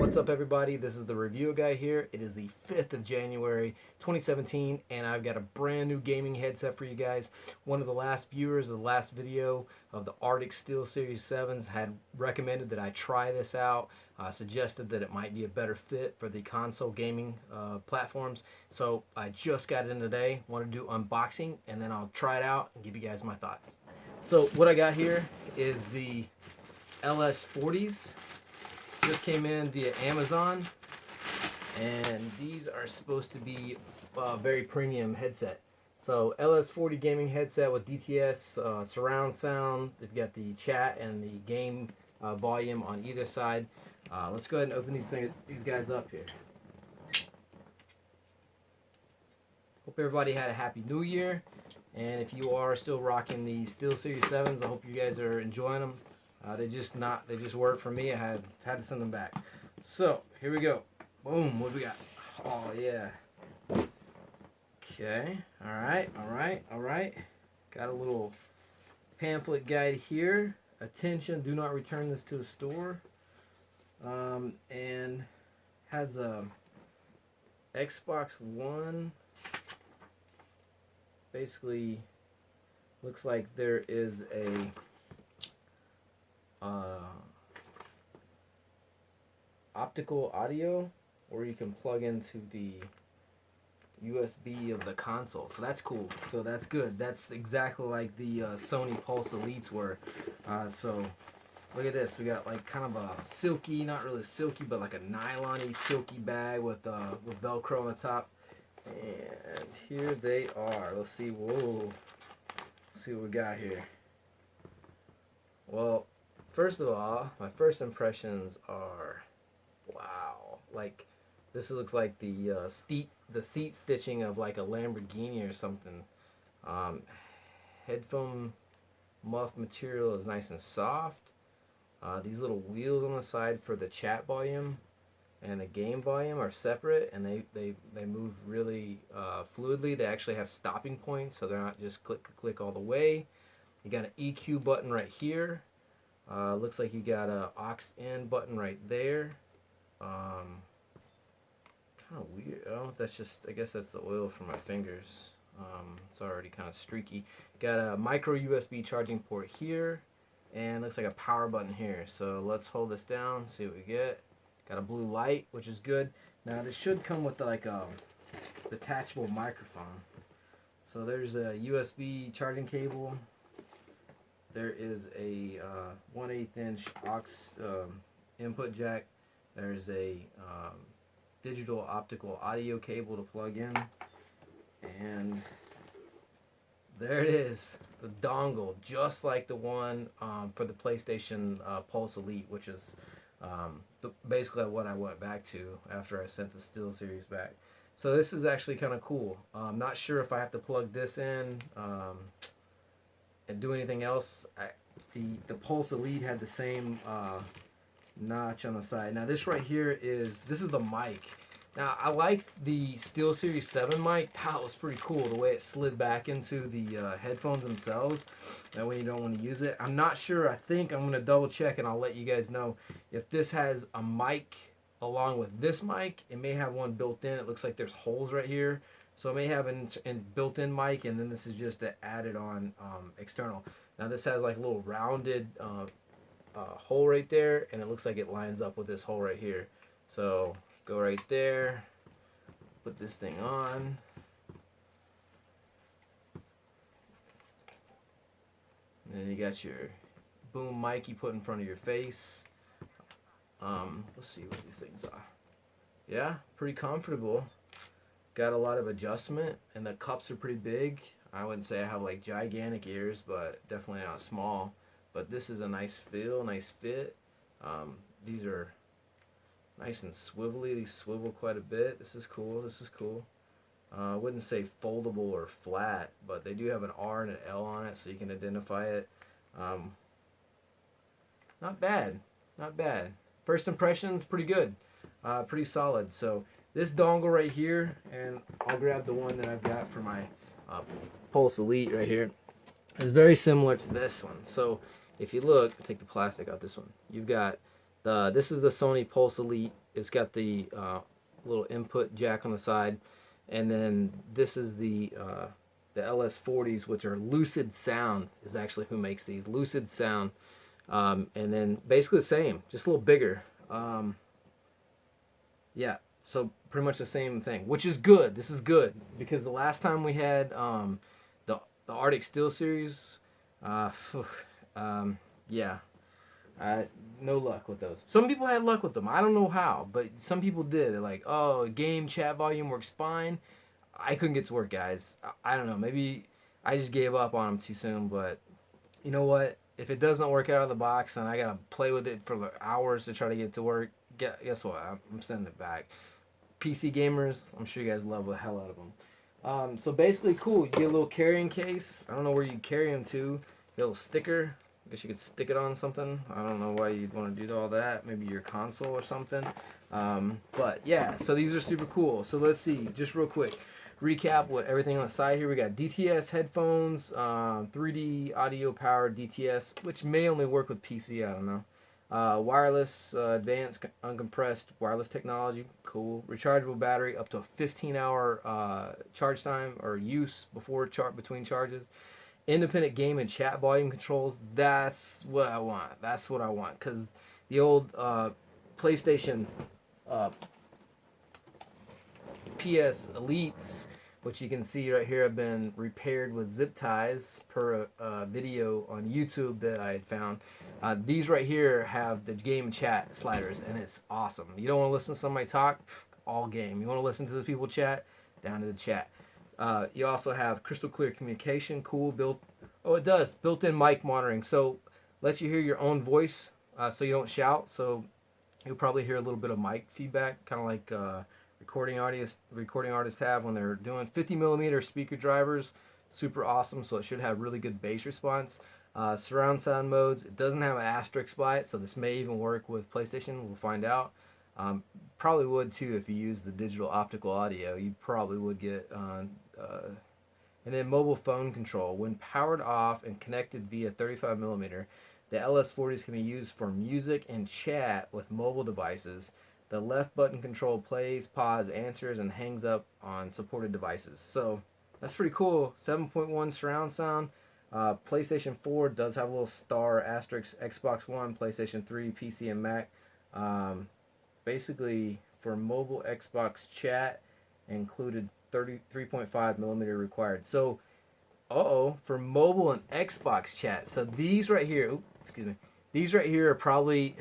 What's up, everybody? This is the review guy here. It is the 5th of January 2017, and I've got a brand new gaming headset for you guys. One of the last viewers of the last video of the Arctic Steel Series 7s had recommended that I try this out, suggested that it might be a better fit for the console gaming platforms. So I just got it in today. Want to do unboxing, and then I'll try it out and give you guys my thoughts. So what I got here is the LS40s. Just came in via Amazon, and these are supposed to be very premium headset. So LS40 gaming headset with DTS surround sound. They've got the chat and the game volume on either side. Let's go ahead and open these guys up here. Hope everybody had a happy new year, and if you are still rocking the Steel Series 7s, I hope you guys are enjoying them. They just worked for me. I had to send them back. So here we go. Boom. What do we got? Oh yeah. Okay. All right. Got a little pamphlet guide here. Attention, do not return this to the store. And has a Xbox One. Basically, looks like there is a optical audio, or you can plug into the USB of the console. So that's cool. So that's good. That's exactly like the Sony Pulse Elites were. So look at this. We got like kind of a silky, not really silky, but like a nylon-y silky bag with Velcro on the top. And here they are. Let's see. Whoa. Let's see what we got here. Well, first of all, my first impressions are, wow, like this looks like the seat stitching of like a Lamborghini or something. Headphone muff material is nice and soft. These little wheels on the side for the chat volume and the game volume are separate, and they move really fluidly. They actually have stopping points, so they're not just click all the way. You got an EQ button right here. Looks like you got a aux in button right there. Kind of weird. Oh, that's just, I guess that's the oil for my fingers. It's already kind of streaky. Got a micro USB charging port here, and looks like a power button here. So let's hold this down, see what we get. Got a blue light, which is good. Now this should come with like a detachable microphone. So there's a USB charging cable. There is a 1/8 inch aux input jack. There's a digital optical audio cable to plug in. And there it is, the dongle, just like the one for the PlayStation Pulse Elite, which is basically what I went back to after I sent the Steel Series back. So this is actually kind of cool. I'm not sure if I have to plug this in and do anything else. The Pulse Elite had the same notch on the side. Now this right here is the mic. Now I like the Steel Series 7 mic. That was pretty cool, the way it slid back into the headphones themselves. That way you don't want to use it. I'm not sure. I think I'm going to double check, and I'll let you guys know if this has a mic along with this mic. It may have one built in. It looks like there's holes right here. So it may have a built-in mic, and then this is just an added-on external. Now this has like a little rounded hole right there, and it looks like it lines up with this hole right here. So go right there, put this thing on. And then you got your boom mic you put in front of your face. Let's see what these things are. Yeah, pretty comfortable. Got a lot of adjustment, and the cups are pretty big. I wouldn't say I have like gigantic ears, but definitely not small. But this is a nice feel, nice fit. These are nice and swivelly. These swivel quite a bit. This is cool. I wouldn't say foldable or flat, but they do have an R and an L on it, so you can identify it. Not bad. First impressions, pretty good. Pretty solid. So this dongle right here, and I'll grab the one that I've got for my Pulse Elite right here, is very similar to this one. So if you look, take the plastic out this one. You've got This is the Sony Pulse Elite. It's got the little input jack on the side, and then this is the LS40s, which are LucidSound is actually who makes these. LucidSound, and then basically the same, just a little bigger. Yeah, so pretty much the same thing, which is good. This is good because the last time we had the Arctic Steel series, yeah, no luck with those. Some people had luck with them. I don't know how, but some people did. They're like, oh, game chat volume works fine. I couldn't get to work, guys. I don't know. Maybe I just gave up on them too soon, but you know what? If it doesn't work out of the box and I gotta play with it for hours to try to get it to work, guess what? I'm sending it back. PC gamers, I'm sure you guys love the hell out of them. So basically, cool. You get a little carrying case. I don't know where you carry them to. A little sticker. I guess you could stick it on something. I don't know why you'd want to do all that. Maybe your console or something. But yeah, so these are super cool. So let's see, just real quick, recap what everything on the side here. We got DTS headphones, 3D audio powered DTS, which may only work with PC. I don't know. Wireless, advanced, uncompressed wireless technology, cool. Rechargeable battery, up to a 15-hour charge time or use between charges. Independent game and chat volume controls. That's what I want. That's what I want. Because the old PlayStation PS Elites, which you can see right here, have been repaired with zip ties per video on YouTube that I had found. These right here have the game and chat sliders, and it's awesome. You don't want to listen to somebody talk? All game. You want to listen to the people chat? Down to the chat. You also have crystal clear communication. Cool. It does. Built-in mic monitoring. So lets you hear your own voice, so you don't shout. So you'll probably hear a little bit of mic feedback, kind of like recording artists have when they're doing 50 millimeter speaker drivers. Super awesome. So it should have really good bass response. Surround sound modes. It doesn't have an asterisk by it, so this may even work with PlayStation. We'll find out. Probably would too if you use the digital optical audio. You probably would get. And then mobile phone control. When powered off and connected via 35 millimeter, the LS40s can be used for music and chat with mobile devices. The left button control plays, pause, answers, and hangs up on supported devices. So that's pretty cool. 7.1 surround sound. PlayStation 4 does have a little star asterisk. Xbox One, PlayStation 3, PC, and Mac. Basically, for mobile Xbox chat, included 33.5 millimeter required. So, for mobile and Xbox chat. So these right here, these right here are probably,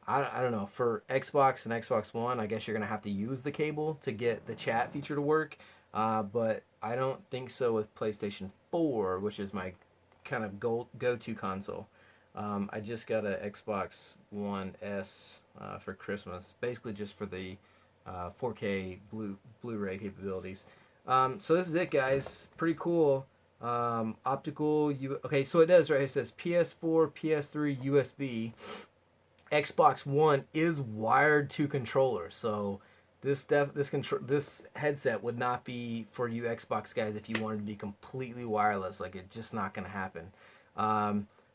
I don't know, for Xbox and Xbox One, I guess you're going to have to use the cable to get the chat feature to work. But I don't think so with PlayStation 4, which is my kind of go-to console. I just got an Xbox One S for Christmas, basically just for the 4K Blu-ray capabilities. So this is it, guys. Pretty cool. Optical. Okay, so it does right. It says PS4, PS3, USB. Xbox One is wired to controller, so this headset would not be for you Xbox guys if you wanted to be completely wireless. Like, it's just not gonna happen.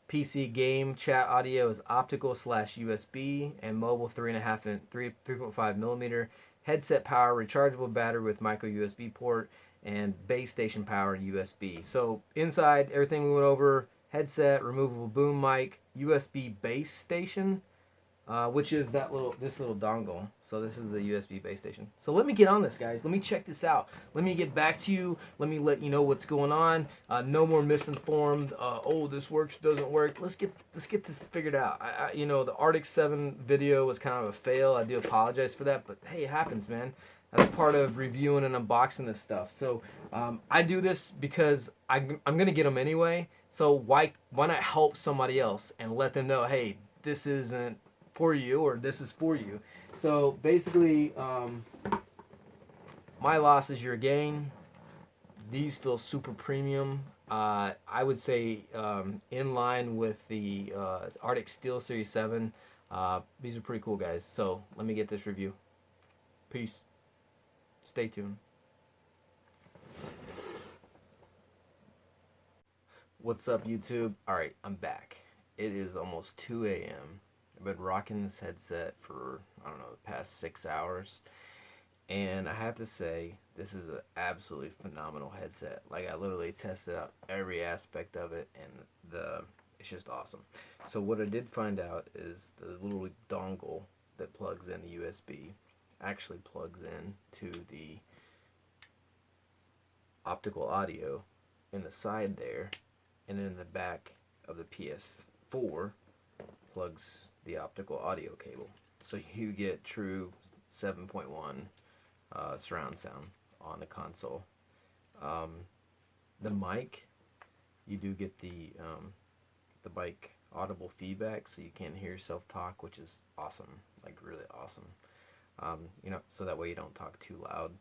PC game chat audio is optical / USB, and mobile 3.5 and 3.5 millimeter. Headset power, rechargeable battery with micro USB port, and base station power and USB. So inside, everything we went over: headset, removable boom mic, USB base station, which is this little dongle. So this is the USB base station. So let me get on this, guys. Let me check this out. Let me get back to you. Let me let you know what's going on. No more misinformed. This works, doesn't work. Let's get this figured out. The Arctic 7 video was kind of a fail. I do apologize for that, but hey, it happens, man. That's part of reviewing and unboxing this stuff. So I do this because I'm gonna get them anyway. So why not help somebody else and let them know, hey, this isn't for you, or this is for you. So basically, my loss is your gain. These feel super premium. I would say in line with the Arctic Steel Series 7. These are pretty cool, guys. So let me get this review. Peace. Stay tuned. What's up, YouTube? Alright, I'm back. It is almost 2 a.m. I've been rocking this headset for, I don't know, the past 6 hours. And I have to say, this is an absolutely phenomenal headset. Like, I literally tested out every aspect of it, and it's just awesome. So what I did find out is the little dongle that plugs in the USB actually plugs in to the optical audio in the side there, and in the back of the PS4 plugs the optical audio cable. So you get true 7.1 surround sound on the console. Um, the mic, you do get the mic audible feedback, so you can't hear yourself talk, which is awesome, like really awesome. So that way you don't talk too loud.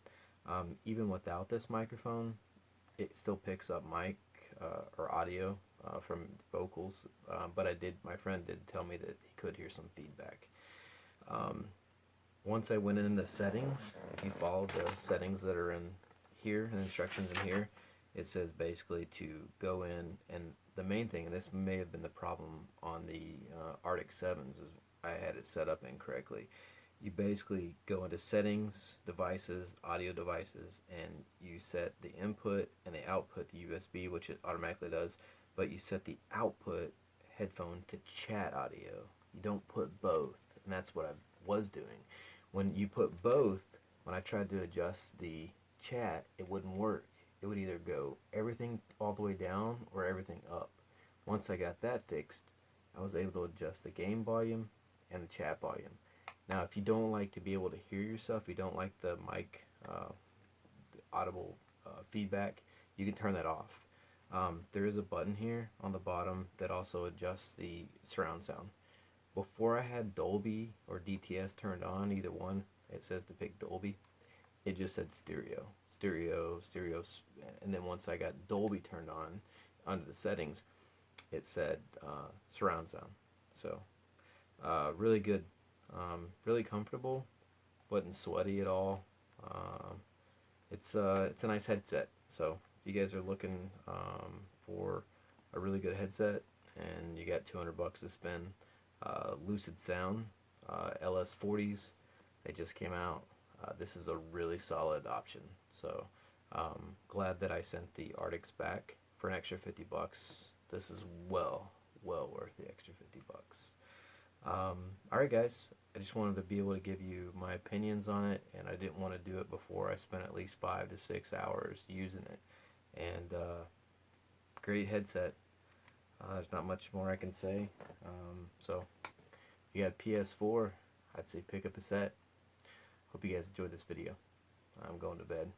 Even without this microphone, it still picks up mic or audio from vocals. But my friend did tell me that he could hear some feedback. Um, Once I went in the settings, if you follow the settings that are in here and instructions in here, it says basically to go in, and the main thing, and this may have been the problem on the Arctic 7s, is I had it set up incorrectly. You basically go into settings, devices, audio devices, and you set the input and the output to USB, which it automatically does, but you set the output headphone to chat audio. You don't put both, and that's what I was doing. When you put both, when I tried to adjust the chat, it wouldn't work. It would either go everything all the way down or everything up. Once I got that fixed, I was able to adjust the game volume and the chat volume. Now, if you don't like to be able to hear yourself, you don't like the mic the audible feedback, you can turn that off. There is a button here on the bottom that also adjusts the surround sound. Before I had Dolby or DTS turned on, either one, it says to pick Dolby. It just said stereo, stereo, stereo, and then once I got Dolby turned on under the settings, it said surround sound. So really good, really comfortable, wasn't sweaty at all. It's a nice headset. So if you guys are looking for a really good headset and you got 200 bucks to spend, LucidSound LS40s, they just came out. This is a really solid option. So glad that I sent the Arctics back for an extra 50 bucks. This is well worth the extra 50 bucks. Alright guys, I just wanted to be able to give you my opinions on it, and I didn't want to do it before I spent at least 5 to 6 hours using it. And great headset. There's not much more I can say. So if you got PS4, I'd say pick up a set. Hope you guys enjoyed this video. I'm going to bed.